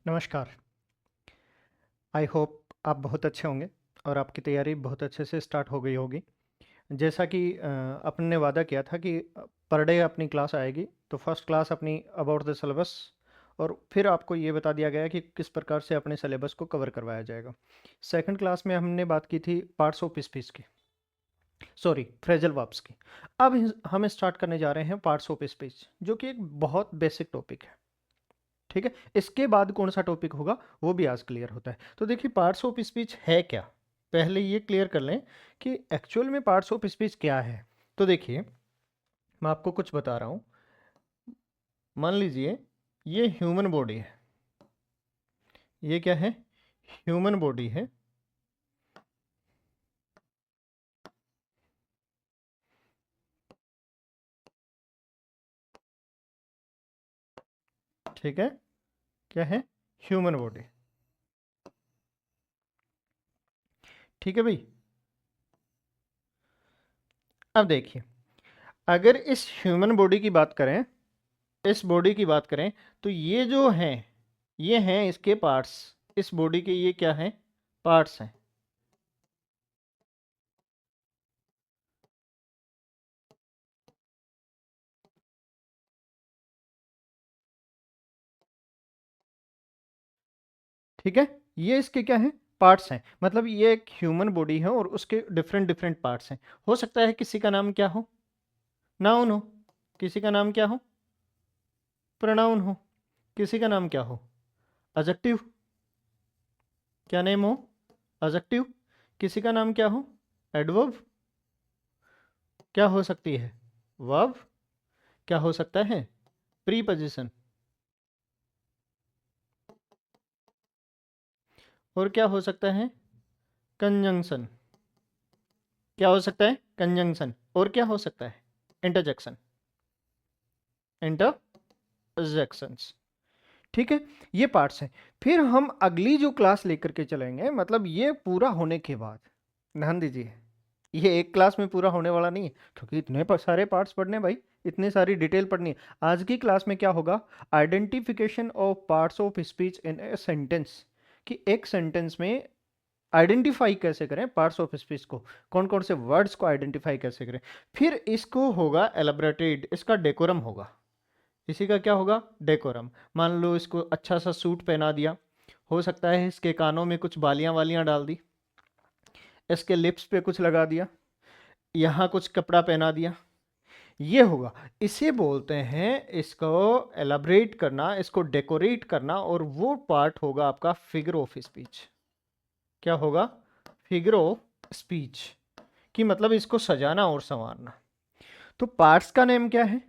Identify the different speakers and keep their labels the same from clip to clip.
Speaker 1: नमस्कार। I hope आप बहुत अच्छे होंगे और आपकी तैयारी बहुत अच्छे से स्टार्ट हो गई होगी। जैसा कि अपन ने वादा किया था कि पर डे अपनी क्लास आएगी, तो फर्स्ट क्लास अपनी अबाउट द सिलेबस और फिर आपको ये बता दिया गया कि किस प्रकार से अपने सिलेबस को कवर करवाया जाएगा। सेकंड क्लास में हमने बात की थी पार्ट्स ऑफ स्पीच की, सॉरी फ्रेजल वर्ब्स की। अब हम स्टार्ट करने जा रहे हैं पार्ट्स ऑफ स्पीच, जो कि एक बहुत बेसिक टॉपिक है। ठीक है, इसके बाद कौन सा टॉपिक होगा वो भी आज क्लियर होता है। तो देखिए पार्ट्स ऑफ स्पीच है क्या, पहले ये क्लियर कर लें कि एक्चुअल में पार्ट्स ऑफ स्पीच क्या है। तो देखिए मैं आपको कुछ बता रहा हूं। मान लीजिए ये ह्यूमन बॉडी है, ये क्या है, ह्यूमन बॉडी है। ठीक है, क्या है, ह्यूमन बॉडी। ठीक है भाई। अब देखिए अगर इस ह्यूमन बॉडी की बात करें, इस बॉडी की बात करें, तो ये जो हैं ये हैं इसके पार्ट्स। इस बॉडी के ये क्या हैं, पार्ट्स हैं। ठीक है, ये इसके क्या हैं, पार्ट्स हैं। मतलब ये एक ह्यूमन बॉडी है और उसके डिफरेंट डिफरेंट पार्ट्स हैं। हो सकता है किसी का नाम क्या हो, नाउन हो, किसी का नाम क्या हो, प्रोनाउन हो, किसी का नाम क्या हो, एडजेक्टिव, क्या नेम हो, एडजेक्टिव, किसी का नाम क्या हो, एडवर्ब, क्या हो सकती है, वर्ब, क्या हो सकता है, प्रीपोजिशन, और क्या हो सकता है, कंजंक्शन। क्या हो सकता है, कंजंक्शन, और क्या हो सकता है, इंटरजेक्शन, इंटरजेक्शंस। ठीक है, ये पार्ट्स हैं। फिर हम अगली जो क्लास लेकर के चलेंगे, मतलब ये पूरा होने के बाद, ध्यान दीजिए ये एक क्लास में पूरा होने वाला नहीं है, क्योंकि इतने सारे पार्ट्स पढ़ने भाई, इतनी सारी डिटेल पढ़नी है। आज की क्लास में क्या होगा, identification of parts of speech in a sentence, कि एक सेंटेंस में आइडेंटिफाई कैसे करें पार्ट्स ऑफ स्पीच को, कौन कौन से वर्ड्स को आइडेंटिफाई कैसे करें। फिर इसको होगा एलैबोरेटेड, इसका डेकोरम होगा। इसी का क्या होगा, डेकोरम। मान लो इसको अच्छा सा सूट पहना दिया, हो सकता है इसके कानों में कुछ बालियां वालियां डाल दी, इसके लिप्स पे कुछ लगा दिया, यहाँ कुछ कपड़ा पहना दिया, ये होगा। इसे बोलते हैं, इसको एलाबरेट करना, इसको डेकोरेट करना, और वो पार्ट होगा आपका फिगर ऑफ स्पीच। क्या होगा, फिगर ऑफ स्पीच, कि मतलब इसको सजाना और संवारना। तो पार्ट्स का नेम क्या है,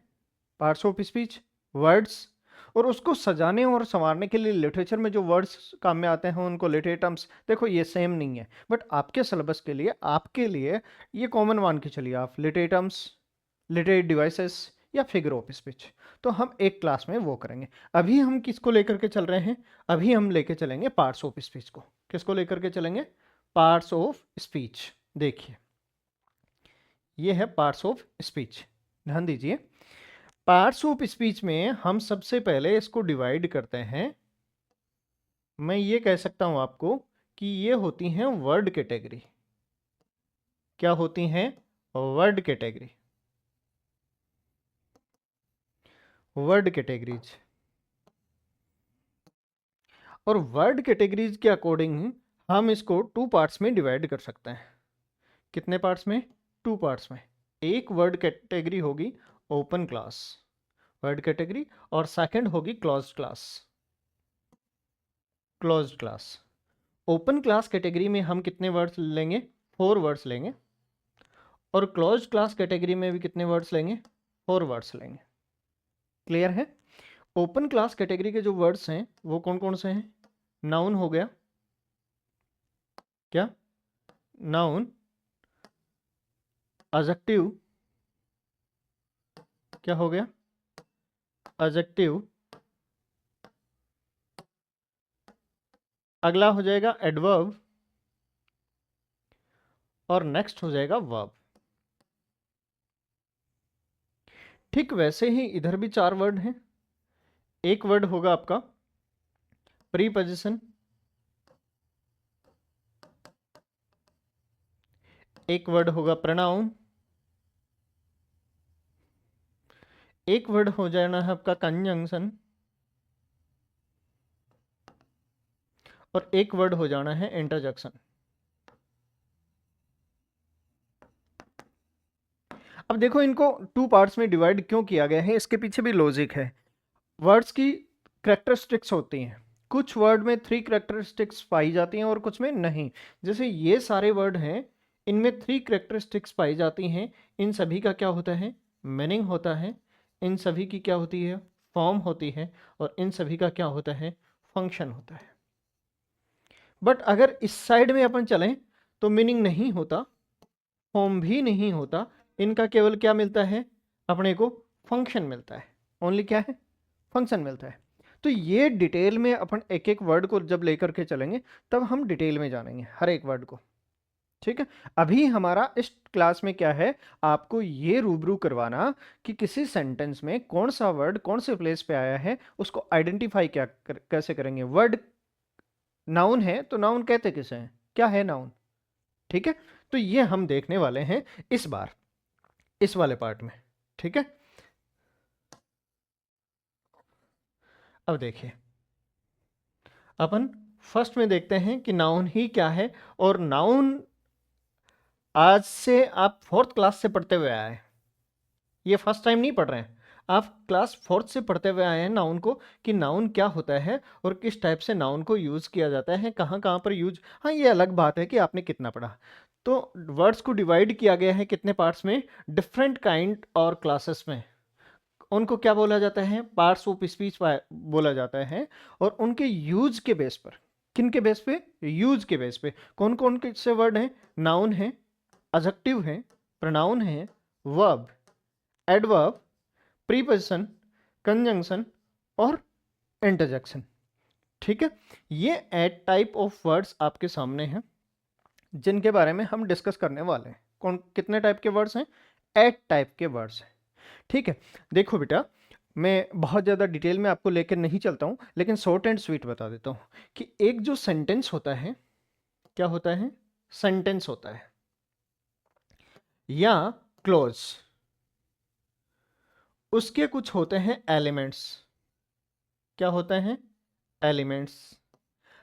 Speaker 1: पार्ट्स ऑफ स्पीच, वर्ड्स। और उसको सजाने और संवारने के लिए लिटरेचर में जो वर्ड्स काम में आते हैं उनको लिटरेट टर्म्स। देखो ये सेम नहीं है, बट आपके सिलेबस के लिए, आपके लिए ये कॉमन मान के चलिए आप, लिटरेट टर्म्स, लिटरेट डिवाइसेस, या फिगर ऑफ स्पीच। तो हम एक क्लास में वो करेंगे। अभी हम किसको लेकर के चल रहे हैं, अभी हम लेके चलेंगे पार्ट्स ऑफ स्पीच को। किसको लेकर के चलेंगे, पार्ट्स ऑफ स्पीच। देखिए ये है पार्ट्स ऑफ स्पीच, ध्यान दीजिए। पार्ट्स ऑफ स्पीच में हम सबसे पहले इसको डिवाइड करते हैं। मैं ये कह सकता हूं आपको कि ये होती हैं वर्ड कैटेगरी। क्या होती हैं, वर्ड कैटेगरी, वर्ड कैटेगरीज। और वर्ड कैटेगरीज के अकॉर्डिंग हम इसको टू पार्ट्स में डिवाइड कर सकते हैं। कितने पार्ट्स में, टू पार्ट्स में। एक वर्ड कैटेगरी होगी ओपन क्लास वर्ड कैटेगरी, और सेकंड होगी closed class, closed class. Open class category में हम कितने वर्ड्स लेंगे, 4 वर्ड्स लेंगे, और क्लोज्ड क्लास कैटेगरी में भी कितने वर्ड्स लेंगे, 4 वर्ड्स लेंगे। क्लियर है। ओपन क्लास कैटेगरी के जो वर्ड्स हैं वो कौन कौन से हैं, नाउन हो गया, क्या, नाउन, एडजेक्टिव, क्या हो गया, एडजेक्टिव, अगला हो जाएगा एडवर्ब, और नेक्स्ट हो जाएगा वर्ब। ठीक वैसे ही इधर भी 4 वर्ड हैं। एक वर्ड होगा आपका प्रीपोजिशन, एक वर्ड होगा प्रोनाउन, एक वर्ड हो जाना है आपका कंजंक्शन, और एक वर्ड हो जाना है इंटरजेक्शन। अब देखो इनको टू पार्ट्स में डिवाइड क्यों किया गया है, इसके पीछे भी लॉजिक है। वर्ड्स की कैरेक्टरिस्टिक्स होती हैं, कुछ वर्ड में 3 कैरेक्टरिस्टिक्स पाई जाती हैं और कुछ में नहीं। जैसे ये सारे वर्ड हैं, इनमें 3 कैरेक्टरिस्टिक्स पाई जाती हैं। इन सभी का क्या होता है, मीनिंग होता है। इन सभी की क्या होती है, फॉर्म होती है। और इन सभी का क्या होता है, फंक्शन होता है। बट अगर इस साइड में अपन चलें तो मीनिंग नहीं होता, फॉर्म भी नहीं होता, इनका केवल क्या मिलता है, अपने को फंक्शन मिलता है। ओनली क्या है, फंक्शन मिलता है। तो ये डिटेल में अपन एक एक वर्ड को जब लेकर के चलेंगे तब हम डिटेल में जानेंगे हर एक वर्ड को, ठीक है। अभी हमारा इस क्लास में क्या है, आपको ये रूबरू करवाना कि किसी सेंटेंस में कौन सा वर्ड कौन से प्लेस पे आया है, उसको आइडेंटिफाई कैसे करेंगे। वर्ड नाउन है तो नाउन कहते किसे हैं, क्या है नाउन, ठीक है। तो ये हम देखने वाले हैं इस बार इस वाले पार्ट में, ठीक है। अब देखिए अपन फर्स्ट में देखते हैं कि नाउन ही क्या है। और नाउन आज से आप 4th क्लास से पढ़ते हुए आए हैं, ये फर्स्ट टाइम नहीं पढ़ रहे हैं, आप क्लास 4th से पढ़ते हुए आए हैं नाउन को, कि नाउन क्या होता है और किस टाइप से नाउन को यूज़ किया जाता है, कहाँ कहाँ पर यूज। हाँ, ये अलग बात है कि आपने कितना पढ़ा। तो वर्ड्स को डिवाइड किया गया है कितने पार्ट्स में, डिफरेंट काइंड और क्लासेस में। उनको क्या बोला जाता है, पार्ट्स ऑफ स्पीच बोला जाता है। और उनके यूज के बेस पर, किन के बेस पे, यूज के बेस पे कौन कौन से वर्ड हैं, नाउन है, एडजेक्टिव है, प्रोनाउन है, वर्ब, एडवर्ब, प्रीपोजिशन, कंजंक्शन और इंटरजेक्शन, ठीक है। ये 8 टाइप ऑफ वर्ड्स आपके सामने हैं जिनके बारे में हम डिस्कस करने वाले हैं। कौन कितने टाइप के वर्ड्स हैं, 8 टाइप के वर्ड्स हैं, ठीक है। देखो बेटा, मैं बहुत ज़्यादा डिटेल में आपको लेकर नहीं चलता हूँ, लेकिन शॉर्ट एंड स्वीट बता देता हूँ कि एक जो सेंटेंस होता है, क्या होता है, सेंटेंस होता है या क्लोज, उसके कुछ होते हैं एलिमेंट्स। क्या होते हैं, एलिमेंट्स।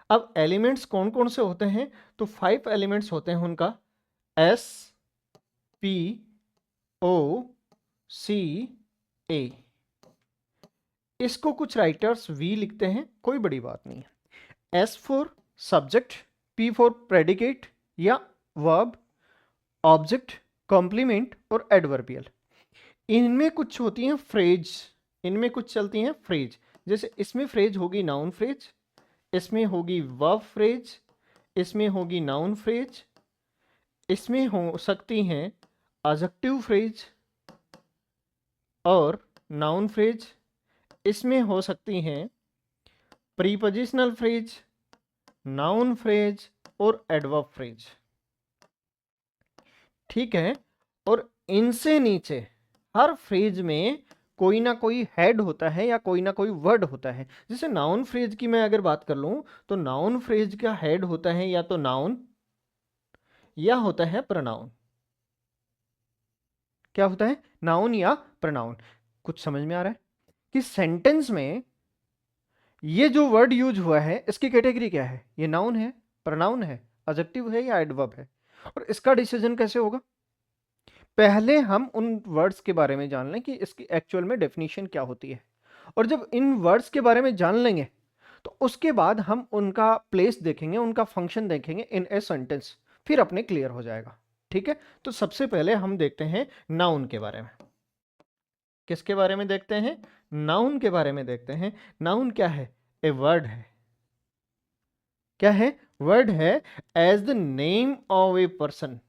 Speaker 1: अब एलिमेंट्स कौन कौन से होते हैं, तो 5 एलिमेंट्स होते हैं उनका, एस, पी, ओ, सी, ए। इसको कुछ राइटर्स वी लिखते हैं, कोई बड़ी बात नहीं है। S for subject, P for predicate या वर्ब, ऑब्जेक्ट, कॉम्प्लीमेंट और एडवर्बियल। इनमें कुछ होती हैं फ्रेज, इनमें कुछ चलती हैं फ्रेज। जैसे इसमें फ्रेज होगी नाउन फ्रेज, इसमें होगी वर्ब फ्रेज, इसमें होगी नाउन फ्रेज, इसमें हो सकती हैं एडजेक्टिव फ्रेज और नाउन फ्रेज, इसमें हो सकती हैं प्रीपोजिशनल फ्रेज, नाउन फ्रेज और एडवर्ब फ्रेज, ठीक है। और इनसे नीचे हर फ्रेज में कोई ना कोई हेड होता है या कोई ना कोई वर्ड होता है। जैसे नाउन फ्रेज की मैं अगर बात कर लूं तो नाउन फ्रेज का हेड होता है या तो नाउन या होता है प्रोनाउन। क्या होता है, नाउन या प्रोनाउन। कुछ समझ में आ रहा है कि सेंटेंस में ये जो वर्ड यूज हुआ है इसकी कैटेगरी क्या है, ये नाउन है, प्रोनाउन है, एडजेक्टिव है या एडवर्ब है। और इसका डिसीजन कैसे होगा, पहले हम उन वर्ड्स के बारे में जान लें कि इसकी एक्चुअल में डेफिनेशन क्या होती है। और जब इन वर्ड्स के बारे में जान लेंगे तो उसके बाद हम उनका प्लेस देखेंगे, उनका फंक्शन देखेंगे इन ए सेंटेंस, फिर अपने क्लियर हो जाएगा, ठीक है। तो सबसे पहले हम देखते हैं नाउन के बारे में। किसके बारे में देखते हैं, नाउन के बारे में देखते हैं। नाउन क्या है, ए वर्ड है। क्या है, वर्ड है as the name of a person.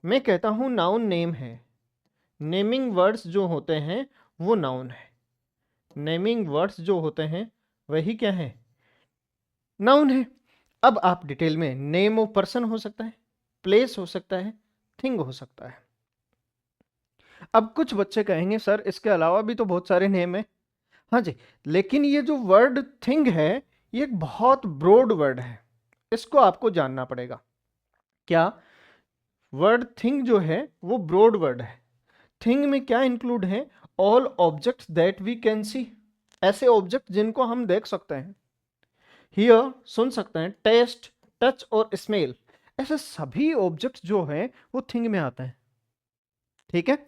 Speaker 1: मैं कहता हूं नाउन नेम है, नेमिंग वर्ड्स जो होते हैं वो नाउन है। नेमिंग वर्ड्स जो होते हैं वही क्या है, नाउन है। अब आप डिटेल में, नेम ऑफ पर्सन हो सकता है, प्लेस हो सकता है, थिंग हो सकता है। अब कुछ बच्चे कहेंगे सर इसके अलावा भी तो बहुत सारे नेम है। हाँ जी, लेकिन ये जो वर्ड थिंग है ये एक बहुत ब्रॉड वर्ड है, इसको आपको जानना पड़ेगा। क्या? वर्ड थिंग जो है वो ब्रॉड वर्ड है। थिंग में क्या इंक्लूड है? All objects that we can see, ऐसे ऑब्जेक्ट जिनको हम देख सकते हैं, हियर सुन सकते हैं, टेस्ट, टच और स्मेल, ऐसे सभी ऑब्जेक्ट्स जो हैं वो थिंग में आते हैं। ठीक है।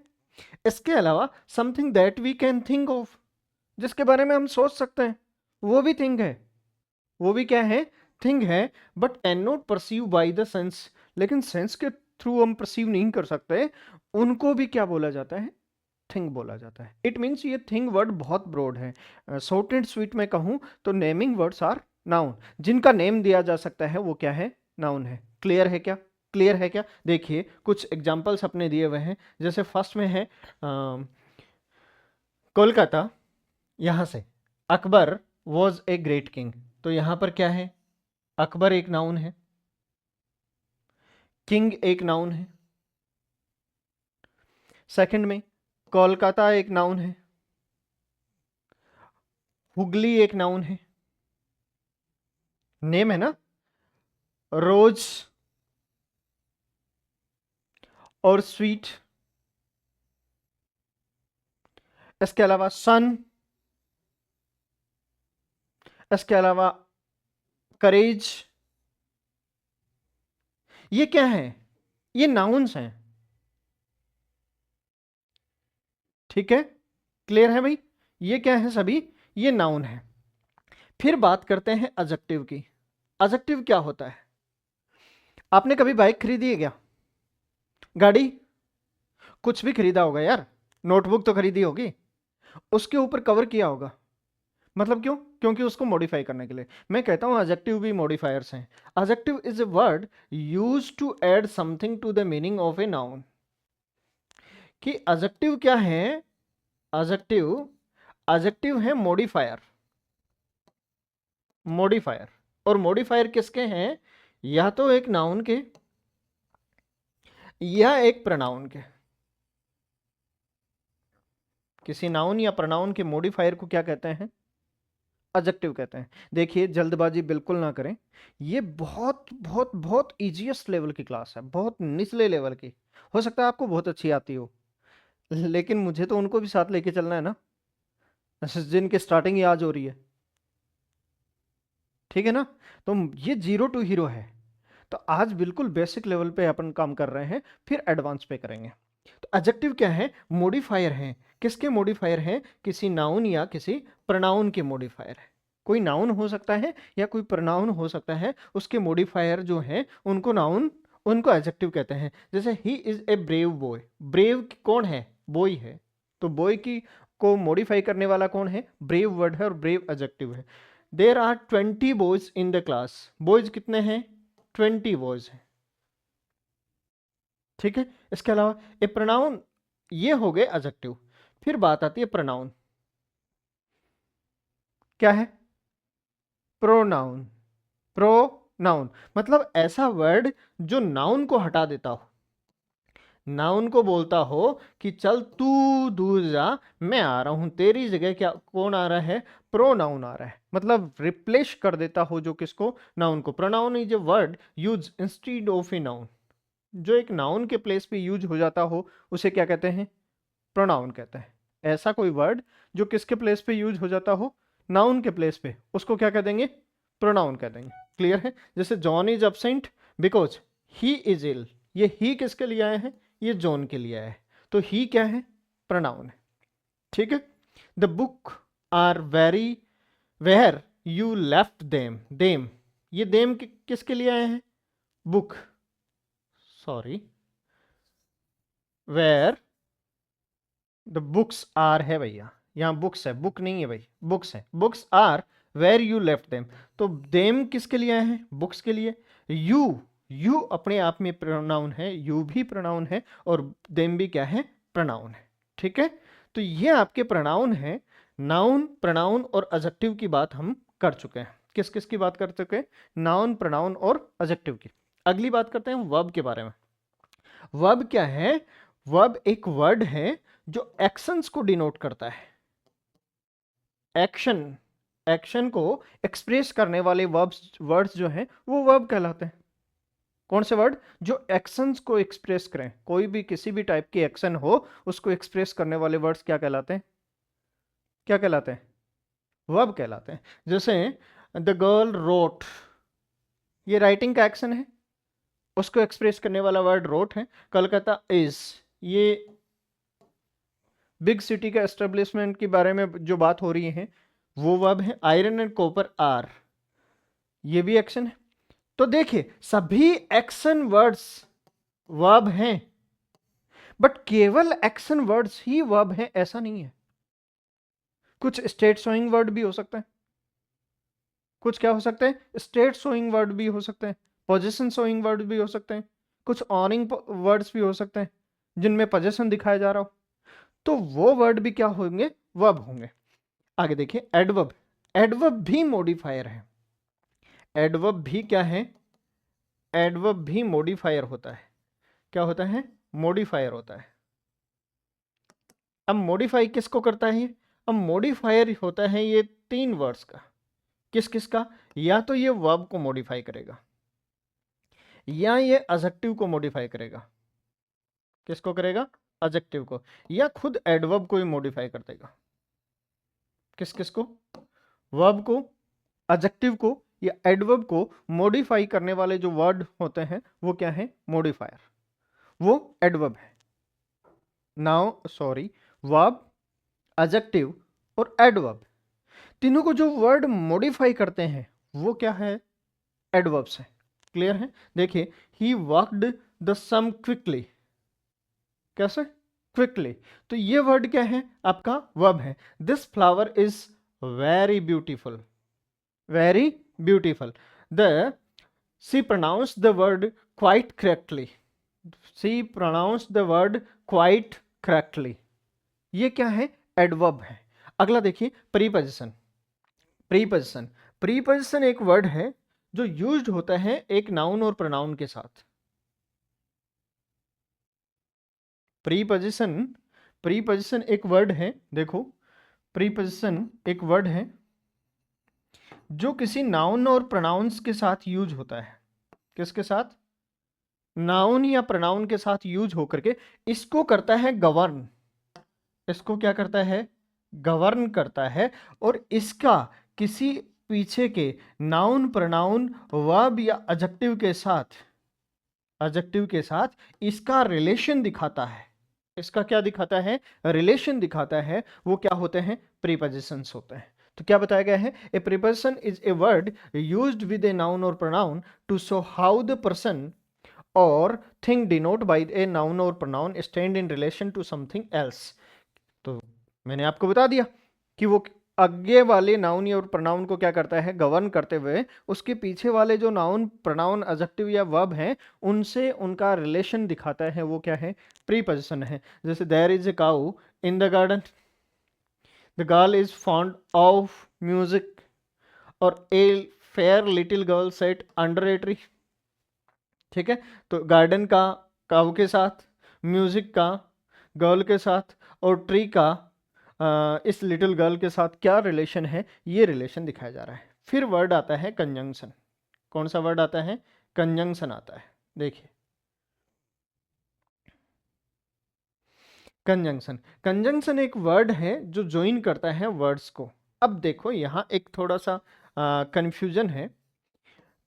Speaker 1: इसके अलावा something that we can think of, जिसके बारे में हम सोच सकते हैं, वो भी थिंग है, वो भी क्या है? थिंग है। But can not perceive by the sense, लेकिन सेंस के थ्रू हम परसीव नहीं कर सकते, उनको भी क्या बोला जाता है? थिंग बोला जाता है। इट मीन्स ये थिंग वर्ड बहुत ब्रॉड है। शॉर्ट एंड स्वीट में कहूं तो नेमिंग वर्ड्स आर नाउन, जिनका नेम दिया जा सकता है वो क्या है? नाउन है। क्लियर है क्या? क्लियर है क्या? देखिए कुछ एग्जांपल्स अपने दिए हुए हैं, जैसे फर्स्ट में है कोलकाता, यहां से Akbar was a great king, तो यहां पर क्या है? अकबर एक नाउन है, किंग एक नाउन है। सेकंड में कोलकाता एक नाउन है, हुगली एक नाउन है, नेम है ना, रोज और स्वीट। इसके अलावा सन, इसके अलावा करेज, ये क्या है? ये नाउन्स हैं। ठीक है, क्लियर है भाई? ये क्या है सभी? ये नाउन है। फिर बात करते हैं एडजेक्टिव की। एडजेक्टिव क्या होता है? आपने कभी बाइक खरीदी है क्या? गाड़ी? कुछ भी खरीदा होगा यार, नोटबुक तो खरीदी होगी, उसके ऊपर कवर किया होगा, मतलब क्यों? क्योंकि उसको मॉडिफाई करने के लिए। मैं कहता हूं एडजेक्टिव भी मॉडिफायर्स हैं। Adjective is a word used to add something to the meaning of a noun. कि एडजेक्टिव क्या है? एडजेक्टिव, एडजेक्टिव है मॉडिफायर। मॉडिफायर, और मॉडिफायर किसके हैं? या तो एक नाउन के या एक प्रोनाउन के। किसी नाउन या प्रोनाउन के मॉडिफायर को क्या कहते हैं? एडजेक्टिव कहते हैं। देखिए जल्दबाजी बिल्कुल ना करें, ये बहुत बहुत बहुत इजीएस्ट लेवल की क्लास है, बहुत निचले लेवल की। हो सकता है आपको बहुत अच्छी आती हो, लेकिन मुझे तो उनको भी साथ लेके चलना है ना, जिनकी स्टार्टिंग ही आज हो रही है। ठीक है ना? तो ये जीरो टू हीरो है, तो आज बिल्कुल बेसिक लेवल पे अपन काम कर रहे हैं, फिर एडवांस पे करेंगे। तो एडजेक्टिव क्या है? मॉडिफायर हैं। किसके मॉडिफायर हैं? किसी नाउन या किसी प्रोनाउन के मॉडिफायर है। कोई नाउन हो सकता है या कोई प्रोनाउन हो सकता है, उसके मॉडिफायर जो हैं उनको नाउन, उनको एडजेक्टिव कहते हैं। जैसे he is a brave boy, brave कौन है? बॉय है, तो बॉय की को मॉडिफाई करने वाला कौन है? ब्रेव वर्ड है और ब्रेव एडजेक्टिव है। There are 20 boys in the class, boys कितने हैं? 20 बॉयज हैं। ठीक है। इसके अलावा ए प्रोनाउन, ये हो गए एडजेक्टिव। फिर बात आती है प्रोनाउन। क्या है? प्रोनाउन। प्रोनाउन मतलब ऐसा वर्ड जो नाउन को हटा देता हो, नाउन को बोलता हो कि चल तू दूर जा, मैं आ रहा हूं तेरी जगह। क्या कौन आ रहा है? प्रोनाउन आ रहा है, मतलब रिप्लेस कर देता हो जो किसको? नाउन को। Pronoun is a word use instead of a noun, जो एक नाउन के प्लेस पे यूज हो जाता हो उसे क्या कहते हैं? प्रोनाउन कहते हैं। ऐसा कोई वर्ड जो किसके प्लेस पे यूज हो जाता हो? नाउन के प्लेस पे, उसको क्या कह देंगे? प्रोनाउन कह देंगे। क्लियर है? जैसे John is absent because he is ill, ये ही किसके लिए आए हैं? ये जॉन के लिए आया है, तो ही क्या है? प्रोनाउन है। ठीक है। The book are very where you left them, them, ये देम किसके लिए आए हैं? Book, sorry, where the books are है भैया, यहाँ बुक्स है, बुक नहीं है भाई, बुक्स है। Books are where you left them, तो देम किसके लिए आए हैं? बुक्स के लिए। यू, यू अपने आप में प्रोनाउन है, यू भी प्रोनाउन है और देम भी क्या है? प्रोनाउन है। ठीक है। तो ये आपके प्रोनाउन है। नाउन, प्रोनाउन और एडजेक्टिव की बात हम कर चुके हैं। किस किस की बात कर चुके हैं? नाउन, प्रोनाउन और एडजेक्टिव की। अगली बात करते हैं वर्ब के बारे में। वर्ब क्या है? वर्ब एक वर्ड है जो एक्शंस को डिनोट करता है। एक्शन, एक्शन को एक्सप्रेस करने वाले वर्ड्स जो हैं वो वर्ब कहलाते हैं। कौन से वर्ड? जो एक्शंस को एक्सप्रेस करें, कोई भी किसी भी टाइप की एक्शन हो उसको एक्सप्रेस करने वाले वर्ड्स क्या कहलाते हैं? क्या कहलाते हैं? वर्ब कहलाते हैं। जैसे द गर्ल रोट, ये राइटिंग का एक्शन है, उसको एक्सप्रेस करने वाला वर्ड रोट है। कलकत्ता इज, ये बिग सिटी का एस्टेब्लिशमेंट के बारे में जो बात हो रही है वो वर्ब है। आयरन एंड कॉपर आर, ये भी एक्शन है। तो देखिए सभी एक्शन वर्ड्स वर्ब हैं, बट केवल एक्शन वर्ड्स ही वर्ब हैं ऐसा नहीं है। कुछ स्टेट शोइंग वर्ड भी हो सकते हैं। कुछ क्या हो सकते हैं? स्टेट शोइंग वर्ड भी हो सकते हैं, पोजीशन शोइंग वर्ड भी हो सकते हैं, कुछ ऑनिंग वर्ड्स भी हो सकते हैं जिनमें पोजीशन दिखाया जा रहा हो। तो वो वर्ड भी क्या होंगे? वर्ब होंगे। आगे देखिए एडवर्ब। एडवर्ब भी मॉडिफायर है। एडवर्ब भी क्या है? एडवर्ब भी मॉडिफायर होता है। क्या होता है? मॉडिफायर होता है। अब मॉडिफाई किसको करता है ये? अब मॉडिफायर होता है ये तीन वर्ड्स का। किस किस का? या तो ये वर्ब को मॉडिफाई करेगा, या ये एडजेक्टिव को मॉडिफाई करेगा। किसको करेगा? एडजेक्टिव को, या खुद एडवर्ब को ही मॉडिफाई कर देगा। किस किस को? वर्ब को, एडजेक्टिव को या एडवर्ब को मॉडिफाई करने वाले जो वर्ड होते हैं वो क्या है? मॉडिफायर, वो एडवर्ब है। नाउ सॉरी, वर्ब, एडजेक्टिव और एडवर्ब, तीनों को जो वर्ड मॉडिफाई करते हैं वो क्या है? एडवर्ब्स है। क्लियर है? देखिए he walked the some quickly, कैसे? क्विकली। तो ये वर्ड क्या है? आपका वर्ब है। This flower is very beautiful, very beautiful. The she pronounce the word quite correctly, she pronounce the word quite correctly. ये क्या है? एडवर्ब है। अगला देखिए प्रीपोजिशन। प्रीपोजिशन, प्रीपोजिशन एक वर्ड है जो यूज्ड होता है एक नाउन और प्रोनाउन के साथ। प्रीपोजिशन, प्रीपोजिशन एक वर्ड है, देखो प्रीपोजिशन एक वर्ड है जो किसी नाउन और प्रोनाउंस के साथ यूज होता है। किसके साथ? नाउन या प्रोनाउन के साथ यूज होकर के इसको करता है गवर्न। इसको क्या करता है? गवर्न करता है। और इसका किसी पीछे के नाउन, प्रोनाउन, वर्ब या एडजेक्टिव के साथ, एडजेक्टिव के साथ इसका रिलेशन दिखाता है। इसका क्या दिखाता है? रिलेशन दिखाता है। वो क्या होते हैं? प्रीपोजिशंस होते हैं। तो क्या बताया गया है? A preposition is a word used with a noun और pronoun to show how the person और thing denote by a noun और pronoun stand in relation to something else. तो मैंने आपको बता दिया कि वो आगे वाले नाउन या प्रोनाउन को क्या करता है? गवर्न करते हुए उसके पीछे वाले जो नाउन, प्रोनाउन, एडजेक्टिव या वर्ब हैं उनसे उनका रिलेशन दिखाता है। वो क्या है? प्रीपोजिशन है। जैसे there is a cow in the garden, the girl is fond of music, और a fair little girl sat under a tree. ठीक है, तो गार्डन का काऊ के साथ, म्यूजिक का गर्ल के साथ, और ट्री का इस लिटिल गर्ल के साथ क्या रिलेशन है? ये रिलेशन दिखाया जा रहा है। फिर वर्ड आता है कंजंक्शन। कौन सा वर्ड आता है? कंजंक्शन आता है। देखिए कंजंक्शन, कंजंक्शन एक वर्ड है जो ज्वाइन करता है वर्ड्स को। अब देखो यहाँ एक थोड़ा सा कंफ्यूजन है।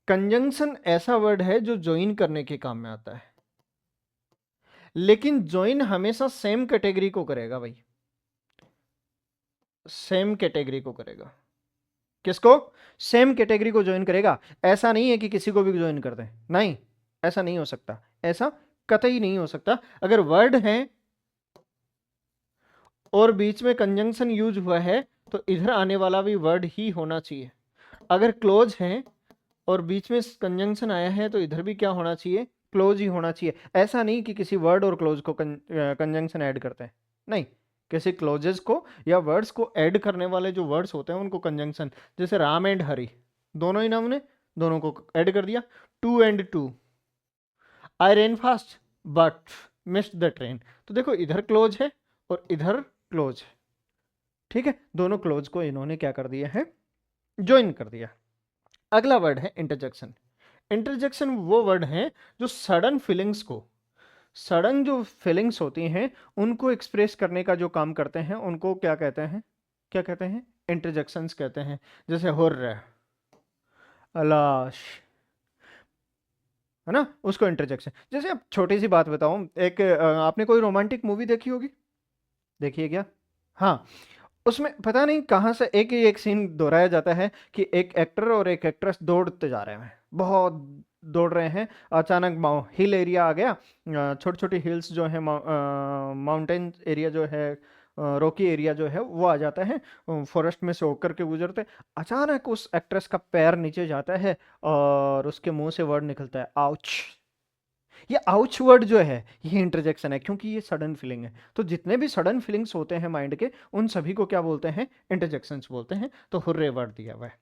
Speaker 1: कंजंक्शन ऐसा वर्ड है जो ज्वाइन करने के काम में आता है, लेकिन ज्वाइन हमेशा सेम कैटेगरी को करेगा भाई, सेम कैटेगरी को करेगा। किसको? सेम कैटेगरी को ज्वाइन करेगा। ऐसा नहीं है कि किसी को भी ज्वाइन कर दें, नहीं, ऐसा नहीं हो सकता, ऐसा कतई नहीं हो सकता। अगर वर्ड है और बीच में कंजंक्शन यूज हुआ है तो इधर आने वाला भी वर्ड ही होना चाहिए। अगर क्लोज है और बीच में कंजंक्शन आया है तो इधर भी क्या होना चाहिए? क्लोज ही होना चाहिए। ऐसा नहीं कि किसी वर्ड और क्लोज को कंजंक्शन ऐड करते हैं, नहीं, किसी क्लोजेस को या वर्ड्स को ऐड करने वाले जो वर्ड्स होते हैं उनको कंजंक्शन। जैसे राम एंड हरि, दोनों ही नाम ने, दोनों को ऐड कर दिया। To and to, I ran fast but missed the train. तो देखो इधर क्लोज है और इधर क्लोज है। ठीक है, दोनों क्लोज को इन्होंने क्या कर दिया है? ज्वाइन कर दिया। अगला वर्ड है इंटरजेक्शन। इंटरजेक्शन वो वर्ड है जो सडन फीलिंग्स को, सडन जो फीलिंग्स होती हैं उनको एक्सप्रेस करने का जो काम करते हैं उनको क्या कहते हैं, क्या कहते हैं, इंटरजेक्शंस कहते हैं। जैसे हुर्र, अलाश, है ना, उसको इंटरजेक्शन। जैसे अब छोटी सी बात बताऊं, एक आपने कोई रोमांटिक मूवी देखी होगी, देखिए क्या? हाँ, उसमें पता नहीं कहाँ से एक सीन दोहराया जाता है कि एक एक्टर और एक एक्ट्रेस दौड़ते जा रहे हैं, बहुत दौड़ रहे हैं, अचानक हिल एरिया आ गया, छोटी छोटी हिल्स जो है, माउंटेन एरिया जो है, रॉकी एरिया जो है वो आ जाता है, फॉरेस्ट में से होकर के गुजरते, अचानक उस एक्ट्रेस का पैर नीचे जाता है और उसके मुंह से वर्ड निकलता है आउच। ये आउच वर्ड जो है ये इंटरजेक्शन है, क्योंकि ये सडन फीलिंग है। तो जितने भी सडन फीलिंग्स होते हैं माइंड के, उन सभी को क्या बोलते हैं, इंटरजेक्शंस बोलते हैं। तो हुर्रे वर्ड दिया हुआ है।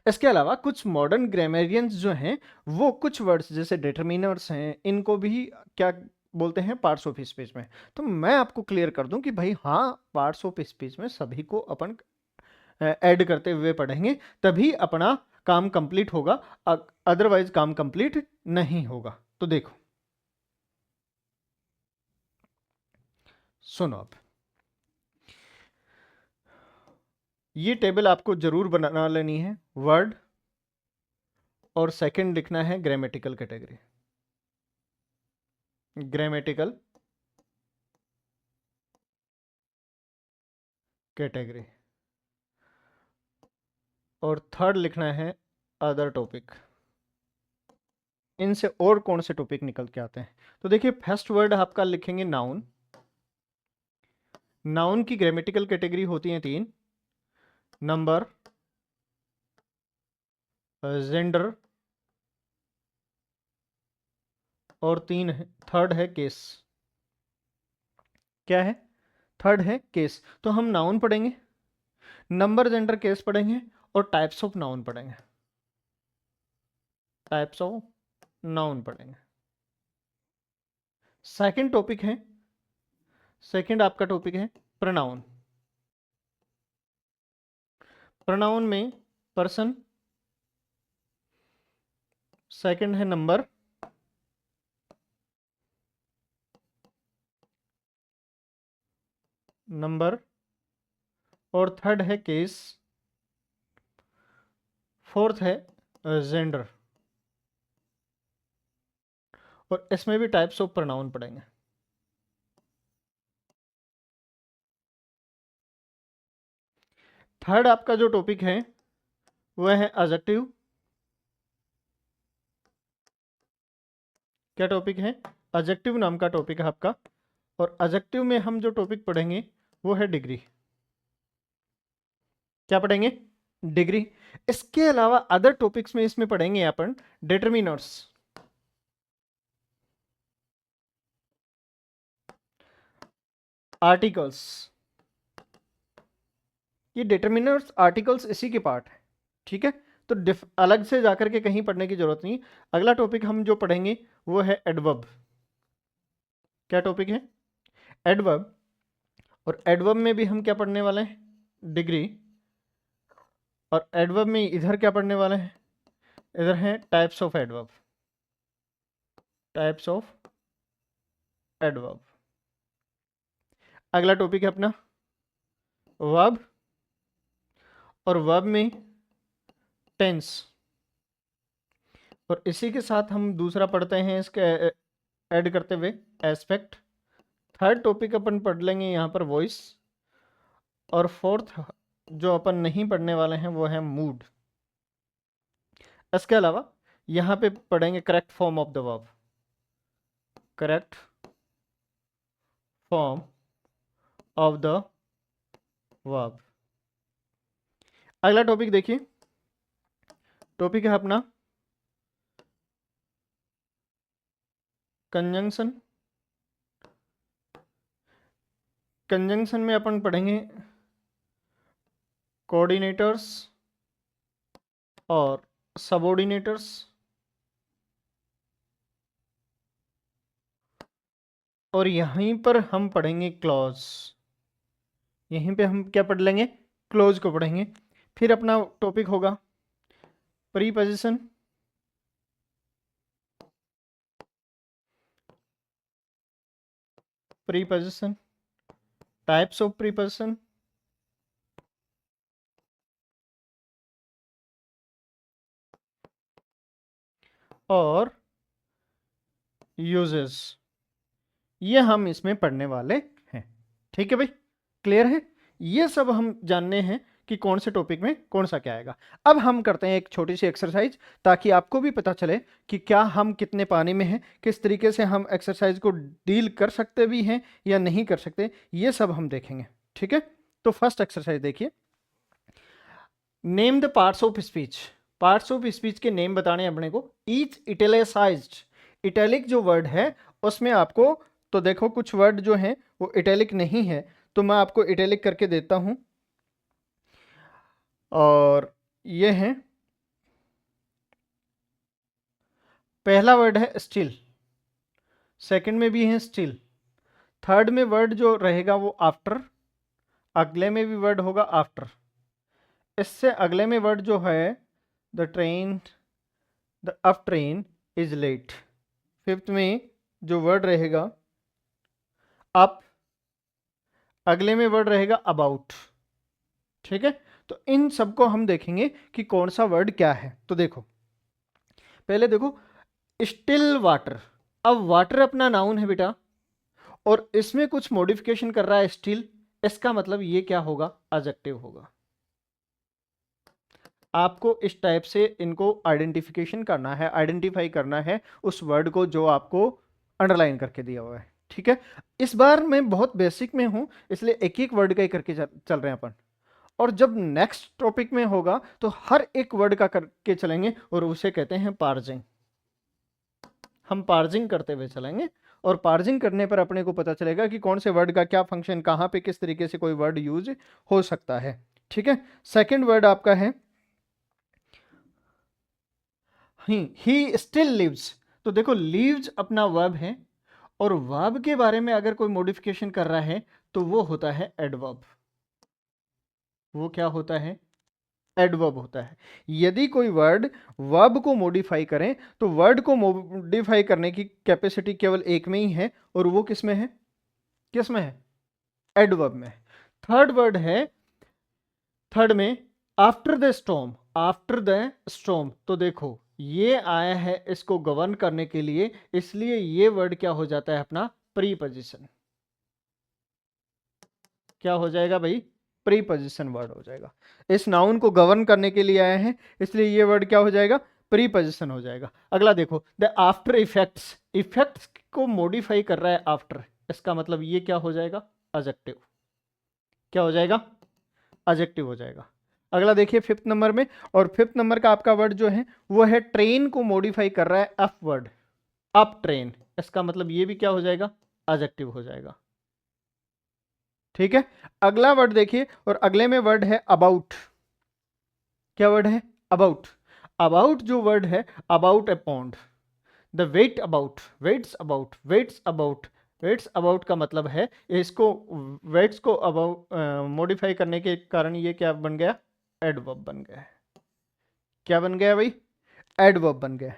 Speaker 1: इसके अलावा कुछ मॉडर्न ग्रामेरियंस जो हैं वो कुछ वर्ड्स जैसे डिटरमिनर्स हैं इनको भी क्या बोलते हैं, पार्ट्स ऑफ स्पीच में। तो मैं आपको क्लियर कर दूं कि भाई हाँ, पार्ट्स ऑफ स्पीच में सभी को अपन ऐड करते हुए पढ़ेंगे, तभी अपना काम कंप्लीट होगा, अदरवाइज काम कंप्लीट नहीं होगा। तो देखो, सुनो अब, ये टेबल आपको जरूर बना लेनी है, वर्ड और सेकंड लिखना है ग्रामेटिकल कैटेगरी, ग्रामेटिकल कैटेगरी, और थर्ड लिखना है अदर टॉपिक। इनसे और कौन से टॉपिक निकल के आते हैं? तो देखिए, फर्स्ट वर्ड आपका लिखेंगे नाउन। नाउन की ग्रामेटिकल कैटेगरी होती है तीन: नंबर, जेंडर, और तीन है, थर्ड है केस। क्या है? थर्ड है केस। तो हम नाउन पढ़ेंगे, नंबर, जेंडर, केस पढ़ेंगे, और टाइप्स ऑफ नाउन पढ़ेंगे, टाइप्स ऑफ नाउन पढ़ेंगे। सेकंड टॉपिक है, सेकंड आपका टॉपिक है प्रोनाउन। प्रोनाउन में पर्सन, सेकंड है नंबर, नंबर, और थर्ड है केस, फोर्थ है जेंडर, और इसमें भी टाइप्स ऑफ प्रोनाउन पढ़ेंगे। थर्ड आपका जो टॉपिक है वह है एडजेक्टिव। क्या टॉपिक है? एडजेक्टिव नाम का टॉपिक है आपका। और एडजेक्टिव में हम जो टॉपिक पढ़ेंगे वो है डिग्री। क्या पढ़ेंगे? डिग्री। इसके अलावा अदर टॉपिक्स में इसमें पढ़ेंगे अपन डिटरमिनर्स, आर्टिकल्स। ये डिटरमिनर्स, आर्टिकल्स इसी के पार्ट है, ठीक है। तो अलग से जाकर के कहीं पढ़ने की जरूरत नहीं। अगला टॉपिक हम जो पढ़ेंगे वो है एडवर्ब। क्या टॉपिक है? एडवर्ब। और एडवर्ब में भी हम क्या पढ़ने वाले हैं? डिग्री। और एडवर्ब में इधर क्या पढ़ने वाले हैं? इधर है types of adverb, types of adverb. अगला टॉपिक है अपना वर्ब। और वर्ब में टेंस। और इसी के साथ हम दूसरा पढ़ते हैं इसके ऐड करते हुए एस्पेक्ट। थर्ड टॉपिक अपन पढ़ लेंगे यहाँ पर वॉइस। और फोर्थ जो अपन नहीं पढ़ने वाले हैं वो है मूड। इसके अलावा यहाँ पे पढ़ेंगे correct form of the verb, correct form of the verb. अगला टॉपिक देखिए, टॉपिक है अपना कंजंक्शन। कंजंक्शन में अपन पढ़ेंगे कोऑर्डिनेटर्स और सबऑर्डिनेटर्स। और यहीं पर हम पढ़ेंगे क्लॉज। यहीं पे हम क्या पढ़ लेंगे? क्लोज को पढ़ेंगे। फिर अपना टॉपिक होगा preposition, preposition, types of preposition, और यूजेस, ये हम इसमें पढ़ने वाले हैं। ठीक है भाई, क्लियर है? ये सब हम जानने हैं कि कौन से टॉपिक में कौन सा क्या आएगा। अब हम करते हैं एक छोटी सी एक्सरसाइज, ताकि आपको भी पता चले कि क्या हम कितने पानी में हैं, किस तरीके से हम एक्सरसाइज को डील कर सकते भी हैं या नहीं कर सकते, ये सब हम देखेंगे। ठीक है, तो फर्स्ट एक्सरसाइज देखिए, name the parts of speech. Parts of speech के नेम बताने हैं अपने को। ईच इटैलिसाइज्ड, इटैलिक जो वर्ड है उसमें आपको, तो देखो कुछ वर्ड जो हैं वो इटैलिक नहीं है, तो मैं आपको इटैलिक करके देता हूं। और ये है, पहला वर्ड है स्टिल, सेकंड में भी है स्टिल, थर्ड में वर्ड जो रहेगा वो आफ्टर, अगले में भी वर्ड होगा आफ्टर, इससे अगले में वर्ड जो है the train, the up train is late, fifth में जो वर्ड रहेगा अप, अगले में वर्ड रहेगा अबाउट। ठीक है, तो इन सबको हम देखेंगे कि कौन सा वर्ड क्या है। तो देखो, पहले देखो स्टिल वाटर। अब वाटर अपना नाउन है बेटा, और इसमें कुछ मॉडिफिकेशन कर रहा है स्टिल, इसका मतलब ये क्या होगा, एडजेक्टिव होगा। आपको इस टाइप से इनको आइडेंटिफिकेशन करना है, आइडेंटिफाई करना है उस वर्ड को जो आपको अंडरलाइन करके दिया हुआ है। ठीक है, इस बार मैं बहुत बेसिक में हूं, इसलिए एक एक वर्ड का ही करके चल रहे हैं अपन, और जब नेक्स्ट टॉपिक में होगा तो हर एक वर्ड का करके चलेंगे, और उसे कहते हैं पार्जिंग। हम पार्जिंग करते हुए चलेंगे, और पार्जिंग करने पर अपने को पता चलेगा कि कौन से वर्ड का क्या फंक्शन, कहां पे किस तरीके से कोई वर्ड यूज हो सकता है। ठीक है, सेकंड वर्ड आपका है ही स्टिल लिव्स। तो देखो लिव्स अपना वर्ब है, और वर्ब के बारे में अगर कोई मॉडिफिकेशन कर रहा है तो वो होता है एडवर्ब। वो क्या होता है, एडवर्ब होता है। यदि कोई वर्ड वर्ब को मॉडिफाई करें तो वर्ड को मॉडिफाई करने की कैपेसिटी केवल एक में ही है, और वो किस में है, किस में है, एडवर्ब में। थर्ड वर्ड है, थर्ड में after the storm, after the storm. तो देखो ये आया है इसको गवर्न करने के लिए, इसलिए ये वर्ड क्या हो जाता है अपना, प्रीपोजिशन। क्या हो जाएगा भाई, प्रीपोजिशन वर्ड हो जाएगा। इस नाउन को गवर्न करने के लिए आए हैं, इसलिए ये वर्ड क्या हो जाएगा, प्रीपोजिशन हो जाएगा। अगला देखो, द आफ्टर इफेक्ट्स, इफेक्ट्स को मॉडिफाई कर रहा है आफ्टर, इसका मतलब ये क्या हो जाएगा, एडजेक्टिव। क्या हो जाएगा, एडजेक्टिव हो जाएगा। अगला देखिए फिफ्थ नंबर में, और फिफ्थ नंबर का आपका वर्ड जो है वो है ट्रेन को मॉडिफाई कर रहा है अप वर्ड, अप ट्रेन, इसका मतलब ये भी क्या हो जाएगा, एडजेक्टिव हो जाएगा। ठीक है, अगला वर्ड देखिए, और अगले में वर्ड है अबाउट। क्या वर्ड है, अबाउट। अबाउट जो वर्ड है, about a pound, the weight about, weighs about, weighs about, weighs about का मतलब है इसको, वेट्स को अबाउट मॉडिफाई करने के कारण ये क्या बन गया, एडवर्ब बन गया। क्या बन गया भाई, एडवर्ब बन गया।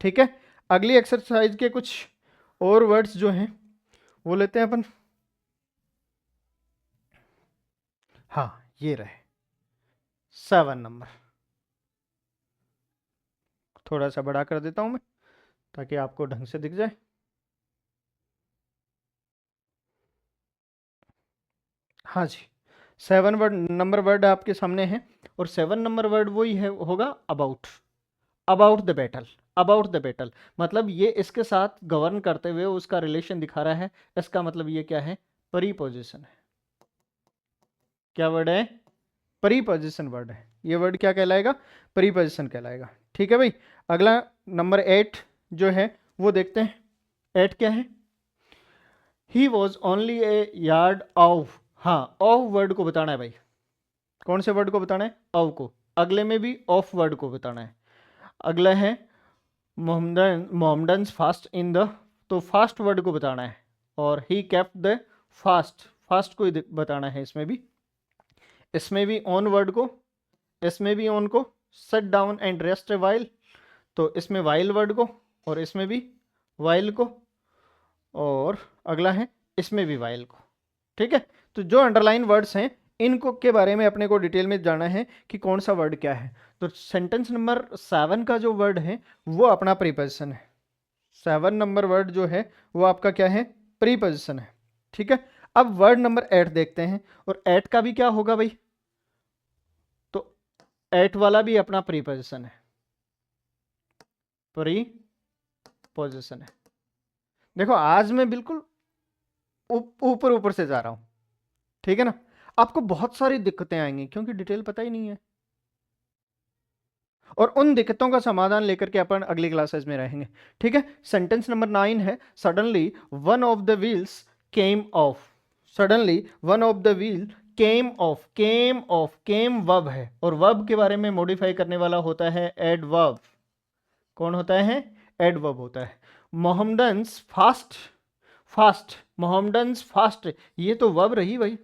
Speaker 1: ठीक है, अगली एक्सरसाइज के कुछ और वर्ड्स जो हैं वो लेते हैं अपन। हाँ, ये रहे 7 नंबर, थोड़ा सा बड़ा कर देता हूं मैं ताकि आपको ढंग से दिख जाए। हाँ जी, 7 नंबर वर्ड आपके सामने है, और 7 नंबर वर्ड वही है, होगा about, about the battle, about the battle. मतलब ये इसके साथ गवर्न करते हुए उसका रिलेशन दिखा रहा है, इसका मतलब ये क्या है, प्रीपोजिशन है। क्या वर्ड है, प्रीपोजिशन वर्ड है। ये वर्ड क्या कहलाएगा, प्रीपोजिशन कहलाएगा। ठीक है भाई, अगला नंबर 8 जो है वो देखते हैं। 8 क्या है, he was only A yard of, हाँ ऑफ वर्ड को बताना है भाई, कौन से वर्ड को बताना है, ऑफ को। अगले में भी ऑफ वर्ड को बताना है। अगला है मोहम्मदन फास्ट इन द, तो फास्ट वर्ड को बताना है, और he kept the fast, fast को ही बताना है इसमें भी। इसमें भी ऑन वर्ड को, इसमें भी ऑन को, set down and rest a while, तो इसमें वाइल वर्ड को और इसमें भी वाइल को, और अगला है इसमें भी वाइल को। ठीक है, तो जो अंडरलाइन वर्ड्स हैं इनको के बारे में अपने को डिटेल में जानना है कि कौन सा वर्ड क्या है। तो सेंटेंस नंबर 7 का जो वर्ड है वो अपना प्रीपोजिशन है। 7 नंबर वर्ड जो है वो आपका क्या है, प्रीपोजिशन है। ठीक है, अब वर्ड नंबर 8 देखते हैं, और 8 का भी क्या होगा भाई, तो 8 वाला भी अपना प्रीपोजिशन है, प्रीपोजिशन है। देखो आज मैं बिल्कुल ऊपर ऊपर से जा रहा हूं, ठीक है ना, आपको बहुत सारी दिक्कतें आएंगी क्योंकि डिटेल पता ही नहीं है, और उन दिक्कतों का समाधान लेकर के अपन अगली क्लासेस में रहेंगे। ठीक है, सेंटेंस नंबर 9 है, suddenly one of the wheels came of. Suddenly one of the wheel came of, came of, came verb है, और वर्ब के बारे में मॉडिफाई करने वाला होता है एडवर्ब। कौन होता है, एडवर्ब होता है। मोहम्मदन्स फास्ट, फास्ट, मोहम्मदन्स फास्ट, ये तो वर्ब रही भाई,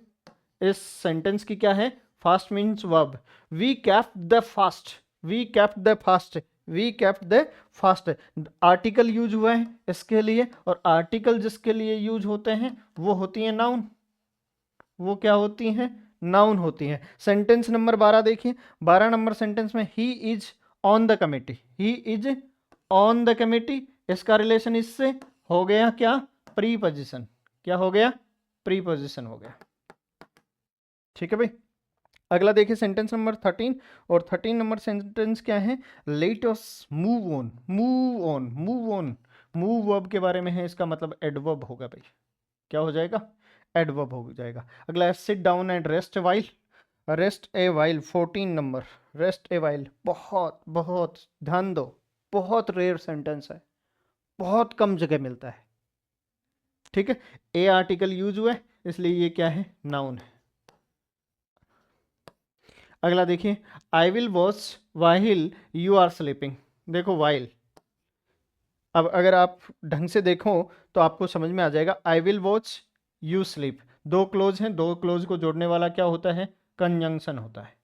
Speaker 1: इस सेंटेंस की क्या है, fast means verb. We kept the fast, we kept the fast, we kept the fast, article use हुआ है इसके लिए, और आर्टिकल जिसके लिए यूज होते हैं वो होती है नाउन, वो क्या होती हैं, नाउन होती हैं। सेंटेंस नंबर 12 देखिए, 12 नंबर सेंटेंस में he is on the committee, he is on the committee, इसका रिलेशन इससे हो गया क्या, प्रीपोजिशन, क्या हो गया, प्रीपोजिशन हो गया। ठीक है भाई, अगला देखिए सेंटेंस नंबर 13, और 13 नंबर सेंटेंस क्या है, let us move on, move on, move on, move verb के बारे में है, इसका मतलब एडवर्ब होगा भाई, क्या हो जाएगा, एडवर्ब हो जाएगा। अगला है sit down and rest while, rest a while 14 number, rest a while, बहुत बहुत ध्यान दो, बहुत रेयर सेंटेंस है, बहुत कम जगह मिलता है। ठीक है, ए आर्टिकल यूज हुआ है इसलिए ये क्या है, नाउन है। अगला देखिए, I will watch while you are sleeping, देखो वाइल, अब अगर आप ढंग से देखो तो आपको समझ में आ जाएगा, आई विल वॉच यू स्लीप, दो क्लोज हैं, दो क्लोज को जोड़ने वाला क्या होता है, कंजंक्शन होता है,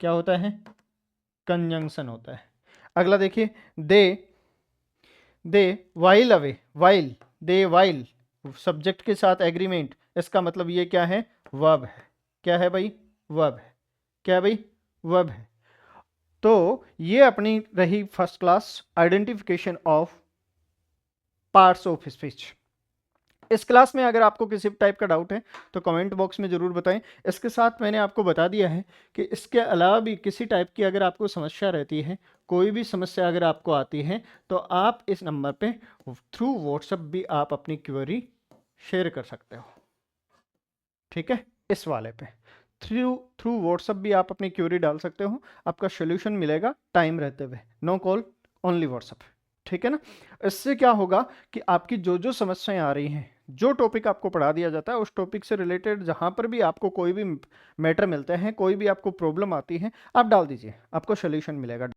Speaker 1: क्या होता है, कंजंक्शन होता है। अगला देखिए, दे, दे वाइल अवे, वाइल, दे वाइल, सब्जेक्ट के साथ एग्रीमेंट, इसका मतलब ये क्या है, वर्ब है, क्या है भाई, वर्ब है, क्या है भाई, वर्ब है। तो ये अपनी रही first class identification of parts of speech. इस क्लास में अगर आपको किसी टाइप का डाउट है तो कमेंट बॉक्स में ज़रूर बताएं। इसके साथ मैंने आपको बता दिया है कि इसके अलावा भी किसी टाइप की अगर आपको समस्या रहती है, कोई भी समस्या अगर आपको आती है, तो आप इस नंबर पे थ्रू व्हाट्सएप भी आप अपनी क्वेरी शेयर कर सकते हो। ठीक है, इस वाले पे थ्रू थ्रू व्हाट्सएप भी आप अपनी क्वेरी डाल सकते हो, आपका सोल्यूशन मिलेगा टाइम रहते हुए, नो कॉल ओनली व्हाट्सएप। ठीक है ना, इससे क्या होगा कि आपकी जो जो समस्याएं आ रही हैं, जो टॉपिक आपको पढ़ा दिया जाता है उस टॉपिक से रिलेटेड जहां पर भी आपको कोई भी मैटर मिलते हैं, कोई भी आपको प्रॉब्लम आती है, आप डाल दीजिए, आपको सोल्यूशन मिलेगा।